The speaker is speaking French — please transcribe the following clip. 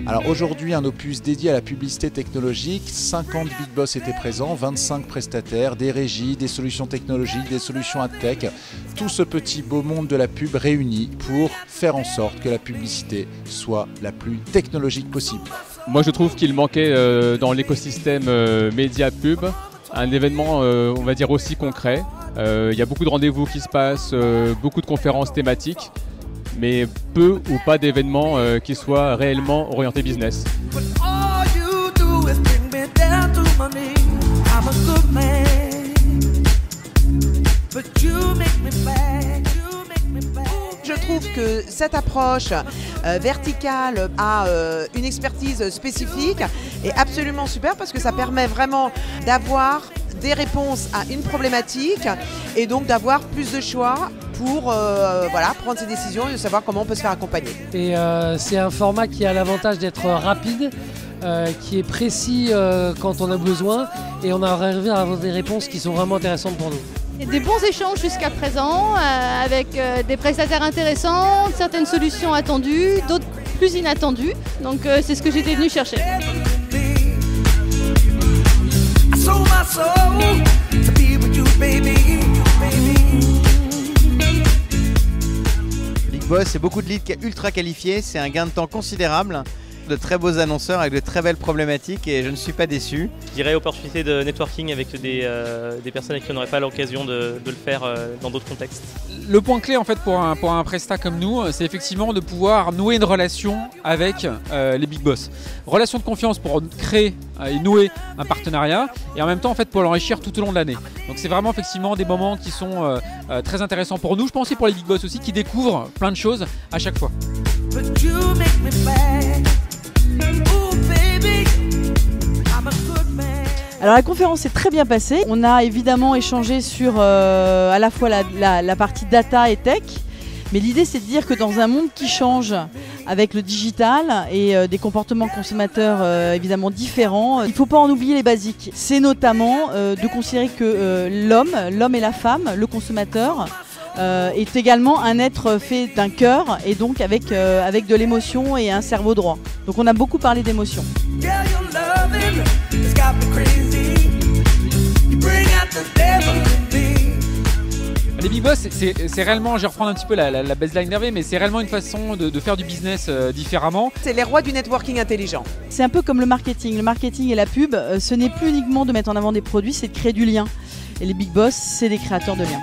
Alors aujourd'hui, un opus dédié à la publicité technologique, 50 Big Boss étaient présents, 25 prestataires, des régies, des solutions technologiques, des solutions ad-tech, tout ce petit beau monde de la pub réuni pour faire en sorte que la publicité soit la plus technologique possible. Moi je trouve qu'il manquait dans l'écosystème média pub un événement on va dire aussi concret. Il y a beaucoup de rendez-vous qui se passent, beaucoup de conférences thématiques, mais peu ou pas d'événements qui soient réellement orientés business. Je trouve que cette approche verticale à une expertise spécifique est absolument super parce que ça permet vraiment d'avoir des réponses à une problématique et donc d'avoir plus de choix pour voilà, prendre ses décisions et de savoir comment on peut se faire accompagner. Et c'est un format qui a l'avantage d'être rapide, qui est précis quand on a besoin et on arrive à avoir des réponses qui sont vraiment intéressantes pour nous. Des bons échanges jusqu'à présent avec des prestataires intéressants, certaines solutions attendues, d'autres plus inattendues. Donc c'est ce que j'étais venue chercher. Big Boss, c'est beaucoup de leads ultra qualifiés, c'est un gain de temps considérable. De très beaux annonceurs avec de très belles problématiques et je ne suis pas déçu. Je dirais opportunité de networking avec des personnes qui n'auraient pas l'occasion de le faire dans d'autres contextes. Le point clé en fait pour un prestat comme nous, c'est effectivement de pouvoir nouer une relation avec les Big Boss. Relation de confiance pour créer et nouer un partenariat et en même temps en fait pour l'enrichir tout au long de l'année. Donc c'est vraiment effectivement des moments qui sont très intéressants pour nous, je pense aussi pour les Big Boss aussi qui découvrent plein de choses à chaque fois. Alors la conférence s'est très bien passée. On a évidemment échangé sur à la fois la partie data et tech. Mais l'idée c'est de dire que dans un monde qui change avec le digital et des comportements consommateurs évidemment différents, il ne faut pas en oublier les basiques. C'est notamment de considérer que l'homme et la femme, le consommateur, est également un être fait d'un cœur et donc avec de l'émotion et un cerveau droit. Donc on a beaucoup parlé d'émotion. Les Big Boss, c'est réellement, je vais reprendre un petit peu la baseline d'Hervé, mais c'est réellement une façon de faire du business différemment. C'est les rois du networking intelligent. C'est un peu comme le marketing. Le marketing et la pub, ce n'est plus uniquement de mettre en avant des produits, c'est de créer du lien. Et les Big Boss, c'est des créateurs de liens.